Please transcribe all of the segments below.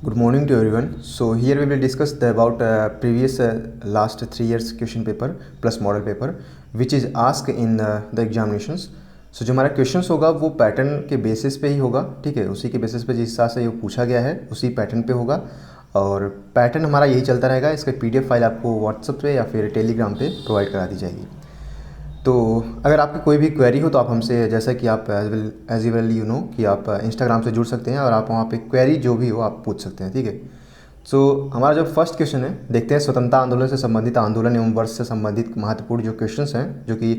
Good morning to everyone. So here we will discuss about previous last 3 years question paper plus model paper which is asked in the examinations. So जो हमारा questions होगा वो pattern के basis पे ही होगा, ठीक है। उसी के बेसिस पे जिस हिसाब से ये पूछा गया है उसी पैटर्न पे होगा और पैटर्न हमारा यही चलता रहेगा। इसका पीडीएफ फाइल आपको व्हाट्सएप पे या फिर टेलीग्राम पे प्रोवाइड करा दी जाएगी। तो अगर आपकी कोई भी क्वेरी हो तो आप हमसे, जैसा कि आप एज वेल यू नो कि आप इंस्टाग्राम से जुड़ सकते हैं और आप वहाँ पे क्वेरी जो भी हो आप पूछ सकते हैं, ठीक है। सो हमारा जो फर्स्ट क्वेश्चन है, देखते हैं स्वतंत्रता आंदोलन से संबंधित आंदोलन एवं वर्ष से संबंधित महत्वपूर्ण जो क्वेश्चंस हैं जो कि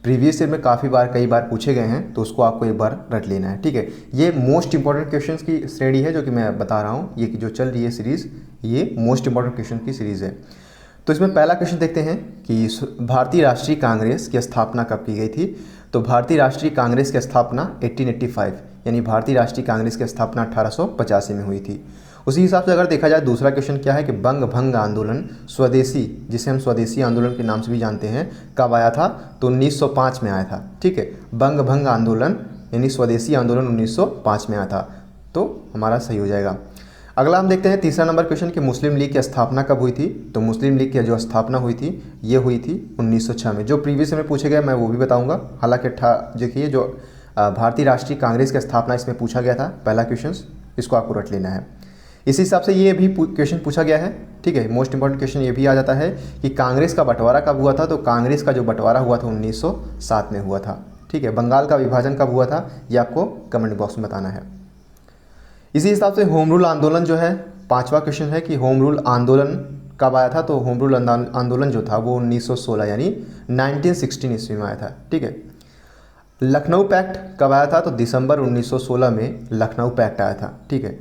प्रीवियस ईयर में कई बार पूछे गए हैं, तो उसको आपको एक बार रट लेना है, ठीक है। ये मोस्ट इंपॉर्टेंट क्वेश्चंस की श्रेणी है जो कि मैं बता रहा हूँ। ये जो चल रही है सीरीज़, ये मोस्ट इंपॉर्टेंट क्वेश्चन की सीरीज़ है। तो इसमें पहला क्वेश्चन देखते हैं कि भारतीय राष्ट्रीय कांग्रेस की स्थापना कब की गई थी। तो भारतीय राष्ट्रीय कांग्रेस की स्थापना 1885 यानी भारतीय राष्ट्रीय कांग्रेस की स्थापना 1885 में हुई थी। उसी हिसाब से अगर देखा जाए दूसरा क्वेश्चन क्या है कि बंग भंग आंदोलन स्वदेशी, जिसे हम स्वदेशी आंदोलन के नाम से भी जानते हैं, कब आया था। तो 1905 में आया था, ठीक है। बंग भंग आंदोलन यानी स्वदेशी आंदोलन 1905 में आया था, तो हमारा सही हो जाएगा। अगला हम देखते हैं तीसरा नंबर क्वेश्चन कि मुस्लिम लीग की स्थापना कब हुई थी। तो मुस्लिम लीग की जो स्थापना हुई थी ये हुई थी 1906 में। जो प्रीवियस में पूछे गए मैं वो भी बताऊंगा। हालांकि देखिए जो भारतीय राष्ट्रीय कांग्रेस की स्थापना इसमें पूछा गया था पहला क्वेश्चन, इसको आपको रट लेना है। इसी हिसाब से ये भी क्वेश्चन पूछा गया है, ठीक है। मोस्ट इंपॉर्टेंट क्वेश्चन ये भी आ जाता है कि कांग्रेस का बंटवारा कब हुआ था। तो कांग्रेस का जो बंटवारा हुआ था 1907 में हुआ था, ठीक है। बंगाल का विभाजन कब हुआ था ये आपको कमेंट बॉक्स में बताना है। इसी हिसाब से होम रूल आंदोलन जो है, पांचवा क्वेश्चन है कि होम रूल आंदोलन कब आया था। तो होम रूल आंदोलन जो था वो 1916 यानी 1916 ईस्वी में आया था, ठीक है। लखनऊ पैक्ट कब आया था। तो दिसंबर 1916 में लखनऊ पैक्ट आया था, ठीक है।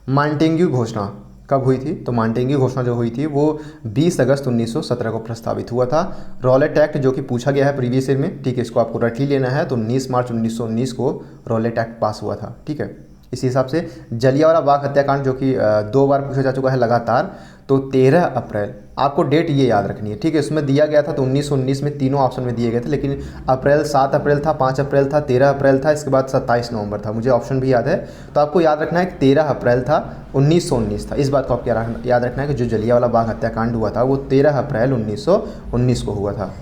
मांटेग्यू घोषणा कब हुई थी। तो मांटेग्यू घोषणा जो हुई थी वो 20 अगस्त 1917 को प्रस्तावित हुआ था। रॉलेट एक्ट जो कि पूछा गया है प्रीवियस ईयर में, ठीक है, इसको आपको रट ही लेना है। तो 19 मार्च 1919 को रॉलेट एक्ट पास हुआ था, ठीक है। इसी हिसाब से जलियांवाला बाग हत्याकांड जो कि 2 बार पूछा जा चुका है लगातार, तो 13 अप्रैल, आपको डेट ये याद रखनी है, ठीक है। इसमें दिया गया था तो 1919 में तीनों ऑप्शन में दिए गए थे, लेकिन अप्रैल 7 अप्रैल था, 5 अप्रैल था, 13 अप्रैल था, इसके बाद 27 नवंबर था। मुझे ऑप्शन भी याद है, तो आपको याद रखना है कि 13 अप्रैल था 1919 था। इस बात को आपको याद रखना है कि जो जलियांवाला बाग हत्याकांड हुआ था वो 13 अप्रैल 1919 को हुआ था।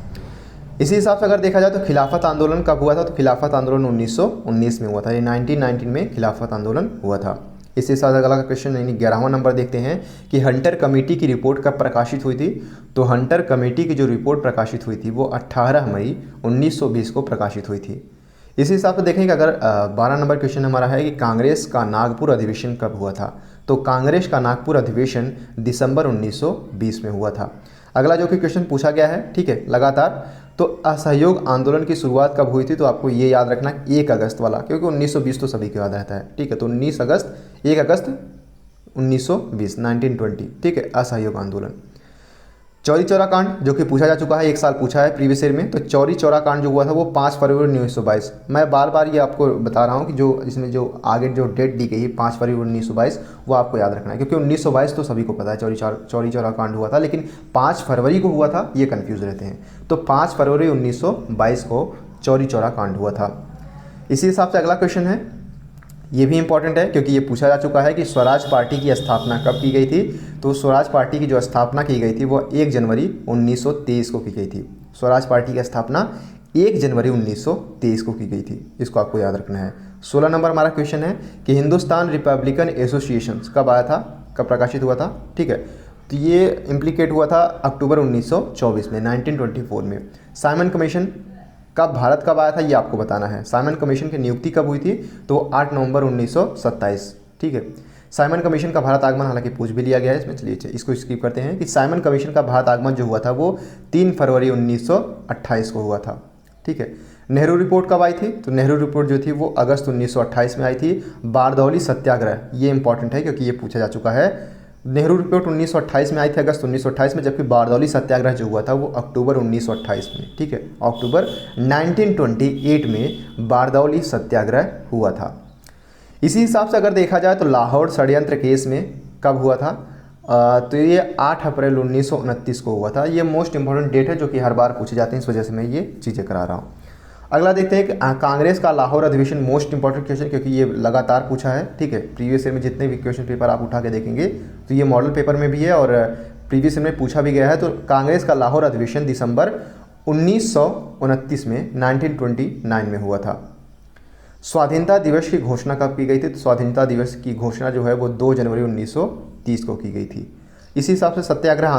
इसी हिसाब से अगर देखा जाए तो खिलाफत आंदोलन कब हुआ था। तो खिलाफत आंदोलन 1919 में हुआ था, ये 1919 में खिलाफत आंदोलन हुआ था। इसी हिसाब से अगला क्वेश्चन यानी 11वां नंबर देखते हैं कि हंटर कमेटी की रिपोर्ट कब प्रकाशित हुई थी। तो हंटर कमेटी की जो रिपोर्ट प्रकाशित हुई थी वो 18 मई 1920 को प्रकाशित हुई थी। इसी हिसाब से देखें कि अगर 12 नंबर क्वेश्चन हमारा है कि कांग्रेस का नागपुर अधिवेशन कब हुआ था। तो कांग्रेस का नागपुर अधिवेशन दिसंबर 1920 में हुआ था। अगला जो कि क्वेश्चन पूछा गया है, ठीक है, लगातार, तो असहयोग आंदोलन की शुरुआत कब हुई थी। तो आपको ये याद रखना 1 अगस्त वाला, क्योंकि 1920 तो सभी को याद रहता है, ठीक है। तो 1 अगस्त 1920 1920, ठीक है, असहयोग आंदोलन। चौरी चौरा कांड जो कि पूछा जा चुका है, 1 साल पूछा है प्रीवियस ईयर में। तो चौरी चौरा कांड जो हुआ था वो 5 फरवरी 1922। मैं बार बार ये आपको बता रहा हूँ कि जो इसमें जो आगे जो डेट दी गई है 5 फरवरी 1922 वो आपको याद रखना है, क्योंकि 1922 तो सभी को पता है चौरी चौरा कांड हुआ था, लेकिन 5 फरवरी को हुआ था ये कन्फ्यूज़ रहते हैं। तो 5 फरवरी 1922 को चौरी चौरा कांड हुआ था। इसी हिसाब से अगला क्वेश्चन है, ये भी इंपॉर्टेंट है क्योंकि ये पूछा जा चुका है कि स्वराज पार्टी की स्थापना कब की गई थी। तो स्वराज पार्टी की जो स्थापना की गई थी वो 1 जनवरी 1923 को की गई थी। स्वराज पार्टी की स्थापना 1 जनवरी 1923 को की गई थी, इसको आपको याद रखना है। 16 नंबर हमारा क्वेश्चन है कि हिंदुस्तान रिपब्लिकन एसोसिएशन कब आया था, कब प्रकाशित हुआ था, ठीक है। तो ये इम्प्लीकेट हुआ था अक्टूबर 1924 में 1924 में। साइमन कमीशन कब आया था ये आपको बताना है। साइमन कमीशन की नियुक्ति कब हुई थी। तो 8 नवंबर 1927, ठीक है। साइमन कमीशन का भारत आगमन हालांकि पूछ भी लिया गया है इसमें, चलिए इसको स्किप करते हैं कि साइमन कमीशन का भारत आगमन जो हुआ था वो 3 फरवरी 1928 को हुआ था, ठीक है। नेहरू रिपोर्ट कब आई थी। तो नेहरू रिपोर्ट जो थी वो अगस्त 1928 में आई थी। बारदौली सत्याग्रह, ये इंपॉर्टेंट है क्योंकि ये पूछा जा चुका है। नेहरू रिपोर्ट 1928 में आई थी, अगस्त 1928 में, जबकि बारदौली सत्याग्रह जो हुआ था वो अक्टूबर 1928 में, ठीक है। अक्टूबर 1928 में बारदौली सत्याग्रह हुआ था। इसी हिसाब से अगर देखा जाए तो लाहौर षड्यंत्र केस में कब हुआ था। तो ये 8 अप्रैल 1929 को हुआ था। ये मोस्ट इंपॉर्टेंट डेट है जो कि हर बार पूछे जाते हैं, इस वजह से मैं ये चीज़ें करा रहा हूँ। अगला देखते हैं कि कांग्रेस का लाहौर अधिवेशन, मोस्ट इंपॉर्टेंट क्वेश्चन, क्योंकि ये लगातार पूछा है, ठीक है। प्रीवियस ईयर में जितने भी क्वेश्चन पेपर आप उठा के देखेंगे तो ये मॉडल पेपर में भी है और प्रीवियस ईयर में पूछा भी गया है। तो कांग्रेस का लाहौर अधिवेशन दिसंबर 1929 में 1929 में हुआ था। स्वाधीनता दिवस की घोषणा कब की गई थी? तो स्वाधीनता दिवस की घोषणा जो है वो 2 जनवरी 1930 को की गई थी। इसी हिसाब से सत्याग्रह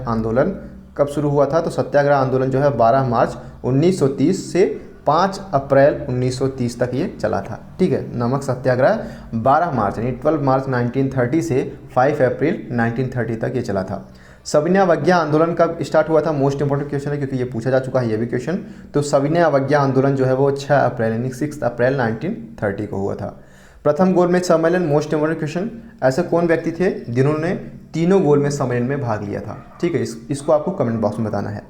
आंदोलन कब शुरू हुआ था? तो सत्याग्रह आंदोलन जो है 12 मार्च 1930 से 5 अप्रैल 1930 तक ये चला था, ठीक है। नमक सत्याग्रह 12 मार्च यानी 12 मार्च 1930 से 5 अप्रैल 1930 तक ये चला था। सविनय अवज्ञा आंदोलन कब स्टार्ट हुआ था? मोस्ट इंपॉर्टेंट क्वेश्चन है क्योंकि ये पूछा जा चुका है ये भी क्वेश्चन। तो सविनय अवज्ञा आंदोलन जो है वो 6 अप्रैल यानी 6 अप्रैल 1930 को हुआ था। प्रथम गोलमेज सम्मेलन, मोस्ट इंपॉर्टेंट क्वेश्चन, ऐसे कौन व्यक्ति थे जिन्होंने तीनों गोलमेज सम्मेलन में भाग लिया था, ठीक है। इसको आपको कमेंट बॉक्स में बताना है।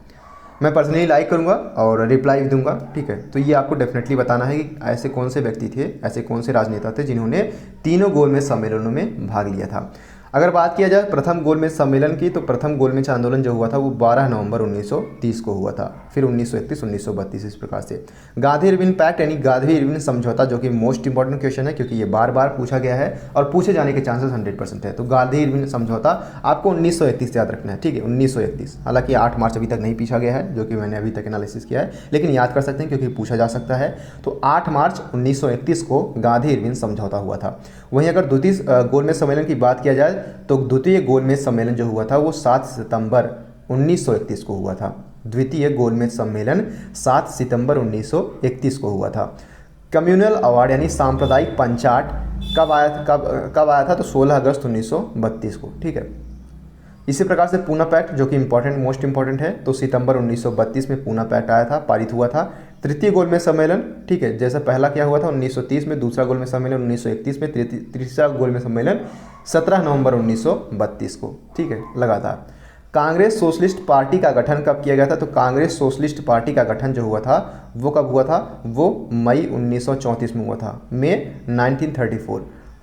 मैं पर्सनली लाइक करूंगा और रिप्लाई भी दूंगा, ठीक है। तो ये आपको डेफिनेटली बताना है कि ऐसे कौन से व्यक्ति थे, ऐसे कौन से राजनेता थे जिन्होंने तीनों गोलमेज सम्मेलनों में भाग लिया था। अगर बात किया जाए प्रथम गोलमेज सम्मेलन की, तो प्रथम गोलमेज आंदोलन जो हुआ था वो 12 नवंबर 1930 को हुआ था, फिर 1931, 1932 इस प्रकार से। गांधी इरविन पैक्ट यानी गांधी इरविन समझौता, जो कि मोस्ट इंपॉर्टेंट क्वेश्चन है क्योंकि ये बार बार पूछा गया है और पूछे जाने के चांसेस 100% है। तो गांधी इरविन समझौता आपको 1931 याद रखना है, ठीक है, 1931। हालांकि 8 मार्च अभी तक नहीं पूछा गया है, जो कि मैंने अभी तक एनालिसिस किया है, लेकिन याद कर सकते हैं क्योंकि पूछा जा सकता है। तो 8 मार्च 1931 को गांधी इरविन समझौता हुआ था। वहीं अगर द्वितीय गोलमेज सम्मेलन की बात किया जाए तो द्वितीय गोलमेज सम्मेलन जो हुआ था वो 7 सितंबर 1931 को हुआ था। द्वितीय गोलमेज सम्मेलन 7 सितंबर 1931 को हुआ था। कम्युनल अवार्ड यानी सांप्रदायिक पंचाट कब आया था? तो 16 अगस्त 1932 को, ठीक है। इसी प्रकार से पूना पैक्ट, जो कि मोस्ट इंपॉर्टेंट है, तो सितंबर 1932 में पूना पैक्ट आया था, पारित हुआ था। तृतीय गोलमेज सम्मेलन, ठीक है, जैसा पहला क्या हुआ था 1930 में, दूसरा गोलमेज सम्मेलन 1931 में, तीसरा गोलमेज सम्मेलन 17 नवंबर 1932 को, ठीक है, लगातार। कांग्रेस सोशलिस्ट पार्टी का गठन कब किया गया था? तो कांग्रेस सोशलिस्ट पार्टी का गठन जो हुआ था वो कब हुआ था? वो मई 1934 में हुआ था, मई 1934।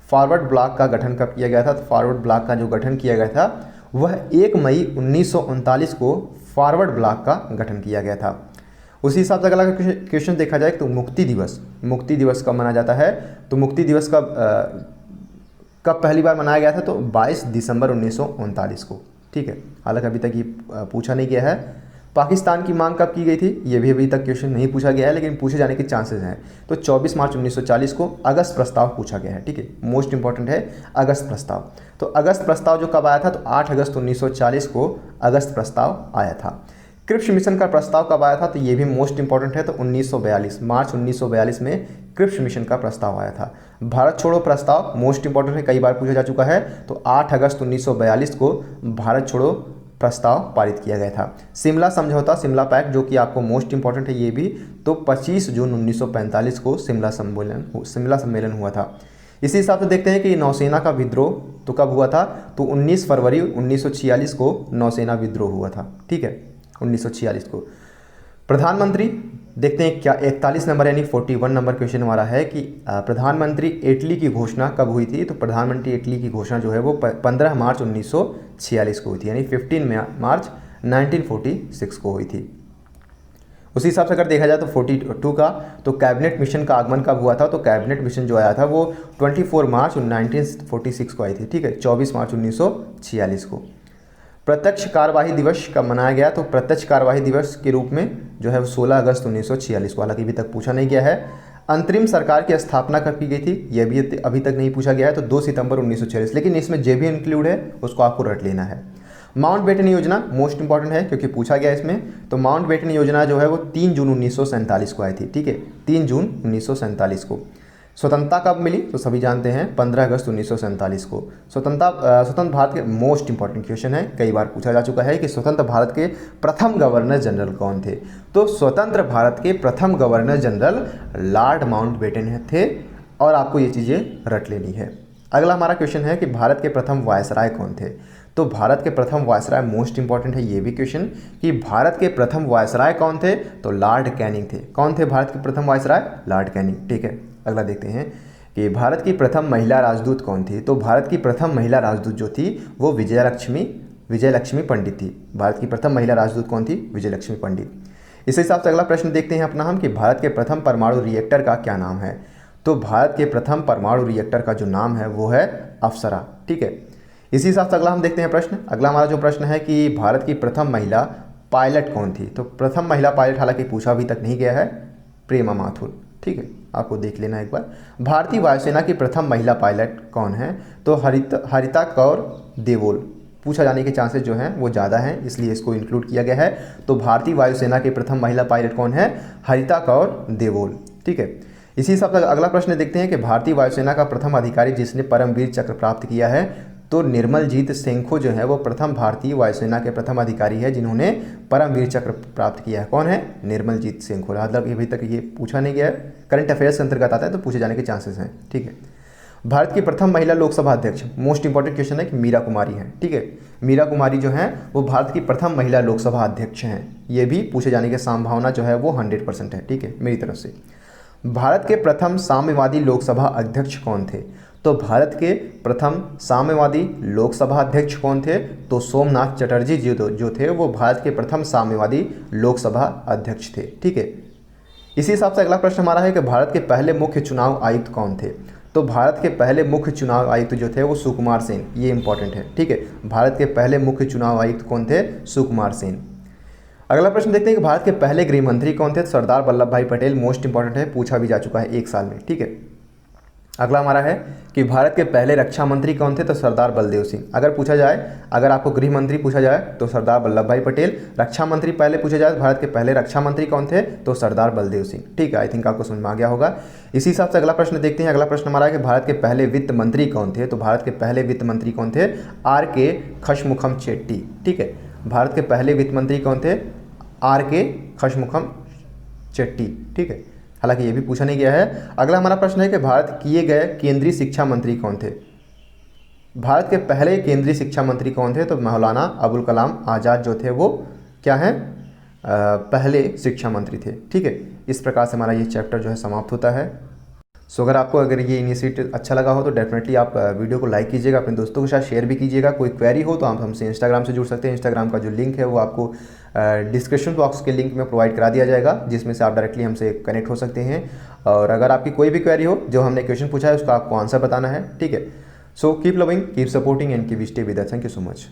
फॉरवर्ड ब्लॉक का गठन कब किया गया था? तो फॉरवर्ड ब्लॉक का जो गठन किया गया था वह 1 मई 1939 को फॉरवर्ड ब्लॉक का गठन किया गया था। उसी हिसाब से अगला क्वेश्चन देखा जाए तो मुक्ति दिवस कब मनाया जाता है? तो मुक्ति दिवस कब पहली बार मनाया गया था? तो 22 दिसंबर 1939 को, ठीक है। हालांकि अभी तक ये पूछा नहीं गया है। पाकिस्तान की मांग कब की गई थी? ये भी अभी तक क्वेश्चन नहीं पूछा गया है, लेकिन पूछे जाने के चांसेस हैं। तो 24 मार्च 1940 को अगस्त प्रस्ताव पूछा गया है, ठीक है। मोस्ट इंपॉर्टेंट है अगस्त प्रस्ताव। तो अगस्त प्रस्ताव जो कब आया था? तो 8 अगस्त 1940 को अगस्त प्रस्ताव आया था। क्रिप्स मिशन का प्रस्ताव कब आया था? तो ये भी मोस्ट इंपॉर्टेंट है। तो 1942 मार्च 1942 में क्रिप्स मिशन का प्रस्ताव आया था। भारत छोड़ो प्रस्ताव मोस्ट इंपॉर्टेंट है, कई बार पूछा जा चुका है। तो 8 अगस्त 1942 को भारत छोड़ो प्रस्ताव पारित किया गया था। शिमला समझौता, शिमला पैक्ट, जो कि आपको मोस्ट इंपॉर्टेंट है ये भी, तो 25 जून 1945 को शिमला सम्मेलन हुआ था। इसी हिसाब से देखते हैं कि नौसेना का विद्रोह तो कब हुआ था? तो 19 फरवरी 1946 को नौसेना विद्रोह हुआ था, ठीक है, 1946 को। प्रधानमंत्री देखते हैं क्या 41 नंबर यानी 41 नंबर क्वेश्चन हमारा है कि प्रधानमंत्री इटली की घोषणा कब हुई थी? तो प्रधानमंत्री इटली की घोषणा जो है वो 15 मार्च 1946 को हुई थी, यानी 15 मार्च 1946 को हुई थी। उसी हिसाब से अगर देखा जाए तो 42 का, तो कैबिनेट मिशन का आगमन कब हुआ था? तो कैबिनेट मिशन जो आया था वो 24 मार्च 1946 को आई थी, ठीक है, 24 मार्च 1946 को। प्रत्यक्ष कार्यवाही दिवस कब मनाया गया? तो प्रत्यक्ष कार्यवाही दिवस के रूप में जो है वो 16 अगस्त 1946 को, हालांकि अभी तक पूछा नहीं गया है। अंतरिम सरकार की स्थापना कब की गई थी? यह भी अभी तक नहीं पूछा गया है। तो 2 सितंबर 1946, लेकिन इसमें जे भी इंक्लूड है उसको आपको रट लेना है। माउंट बेटन योजना मोस्ट इंपॉर्टेंट है क्योंकि पूछा गया इसमें। तो माउंट बेटन योजना जो है वो 3 जून 1947 को आई थी, ठीक है, 3 जून 1947 को। स्वतंत्रता कब मिली? तो सभी जानते हैं 15 अगस्त 1947 को। स्वतंत्र भारत के मोस्ट इंपॉर्टेंट क्वेश्चन है, कई बार पूछा जा चुका है कि स्वतंत्र भारत के प्रथम गवर्नर जनरल कौन थे? तो स्वतंत्र भारत के प्रथम गवर्नर जनरल लॉर्ड माउंटबेटन थे, और आपको ये चीज़ें रट लेनी है। अगला हमारा क्वेश्चन है कि भारत के प्रथम वायसराय कौन थे? तो भारत के प्रथम वायसराय मोस्ट इंपॉर्टेंट है ये भी क्वेश्चन कि भारत के प्रथम वायसराय कौन थे? तो लॉर्ड कैनिंग थे। कौन थे भारत के प्रथम वायसराय? लॉर्ड कैनिंग, ठीक है। अगला देखते हैं कि भारत की प्रथम महिला राजदूत कौन थी? तो भारत की प्रथम महिला राजदूत जो थी वो विजयलक्ष्मी पंडित थी। भारत की प्रथम महिला राजदूत कौन थी? विजयलक्ष्मी पंडित। इसी हिसाब से अगला प्रश्न देखते हैं अपना हम कि भारत के प्रथम परमाणु रिएक्टर का क्या नाम है। तो भारत के प्रथम परमाणु रिएक्टर का जो नाम है वो है अप्सरा। ठीक है, इसी हिसाब से अगला हम देखते हैं प्रश्न। अगला हमारा जो प्रश्न है कि भारत की प्रथम महिला पायलट कौन थी। तो प्रथम महिला पायलट हालांकि पूछा अभी तक नहीं गया है, प्रेमा माथुर। ठीक है, आपको देख लेना एक बार। भारतीय वायुसेना की प्रथम महिला पायलट कौन है। तो हरिता कौर देवोल, पूछा जाने के चांसेस जो हैं वो ज़्यादा हैं, इसलिए इसको इंक्लूड किया गया है। तो भारतीय वायुसेना की प्रथम महिला पायलट कौन है, हरिता कौर देवोल। ठीक है, इसी हिसाब से अगला प्रश्न देखते हैं कि भारतीय वायुसेना का प्रथम अधिकारी जिसने परमवीर चक्र प्राप्त किया है। तो निर्मलजीत सेंखो जो है वो प्रथम भारतीय वायुसेना के प्रथम अधिकारी है जिन्होंने परमवीर चक्र प्राप्त किया है। कौन है, निर्मलजीत सेंखो। मतलब अभी तक ये पूछा नहीं गया है, करंट अफेयर्स के अंतर्गत आता है तो पूछे जाने के चांसेस हैं। ठीक है, भारत की प्रथम महिला लोकसभा अध्यक्ष, मोस्ट इंपॉर्टेंट क्वेश्चन है कि मीरा कुमारी हैं। ठीक है, मीरा कुमारी जो हैं वो भारत की प्रथम महिला लोकसभा अध्यक्ष हैं। ये भी पूछे जाने की संभावना जो है वो 100% है। ठीक है, मेरी तरफ से। भारत के प्रथम साम्यवादी लोकसभा अध्यक्ष कौन थे। तो भारत के प्रथम साम्यवादी लोकसभा अध्यक्ष कौन थे। तो सोमनाथ चटर्जी जो थे वो भारत के प्रथम साम्यवादी लोकसभा अध्यक्ष थे। ठीक है, इसी हिसाब से अगला प्रश्न हमारा है कि भारत के पहले मुख्य चुनाव आयुक्त कौन थे। तो भारत के पहले मुख्य चुनाव आयुक्त जो थे वो सुकुमार सेन। ये इंपॉर्टेंट है। ठीक है, भारत के पहले मुख्य चुनाव आयुक्त कौन थे, सुकुमार सेन। अगला प्रश्न देखते हैं कि भारत के पहले गृह मंत्री कौन थे। सरदार वल्लभ भाई पटेल। मोस्ट इंपॉर्टेंट है, पूछा भी जा चुका है 1 साल में। ठीक है, अगला हमारा है कि भारत के पहले रक्षा मंत्री कौन थे। तो सरदार बलदेव सिंह। अगर पूछा जाए, अगर आपको गृह मंत्री पूछा जाए तो सरदार वल्लभ भाई पटेल। रक्षा मंत्री पहले पूछा जाए, भारत के पहले रक्षा मंत्री कौन थे। तो सरदार बलदेव सिंह। ठीक है, आई थिंक आपको समझ में आ गया होगा। इसी हिसाब से अगला प्रश्न देखते हैं। अगला प्रश्न हमारा है कि भारत के पहले वित्त मंत्री कौन थे। तो भारत के पहले वित्त मंत्री कौन थे, R.K. खशमुखम चेट्टी। ठीक है, भारत के पहले वित्त मंत्री कौन थे, R.K. खशमुखम चेट्टी। ठीक है, हालांकि ये भी पूछा नहीं गया है। अगला हमारा प्रश्न है कि भारत किए गए केंद्रीय शिक्षा मंत्री कौन थे। भारत के पहले केंद्रीय शिक्षा मंत्री कौन थे। तो मौलाना अबुल कलाम आज़ाद जो थे वो क्या हैं, पहले शिक्षा मंत्री थे। ठीक है, इस प्रकार से हमारा ये चैप्टर जो है समाप्त होता है। सो अगर ये इनिशिएटिव अच्छा लगा हो तो डेफिनेटली आप वीडियो को लाइक कीजिएगा, अपने दोस्तों के साथ शेयर भी कीजिएगा। कोई क्वेरी हो तो आप हमसे इंस्टाग्राम से जुड़ सकते हैं। इंस्टाग्राम का जो लिंक है वो आपको डिस्क्रिप्शन बॉक्स के लिंक में प्रोवाइड करा दिया जाएगा, जिसमें से आप डायरेक्टली हमसे कनेक्ट हो सकते हैं। और अगर आपकी कोई भी क्वेरी हो जो हमने क्वेश्चन पूछा है उसका आपको आंसर बताना है। ठीक है, so keep loving, keep supporting and keep stay with us. Thank you so much.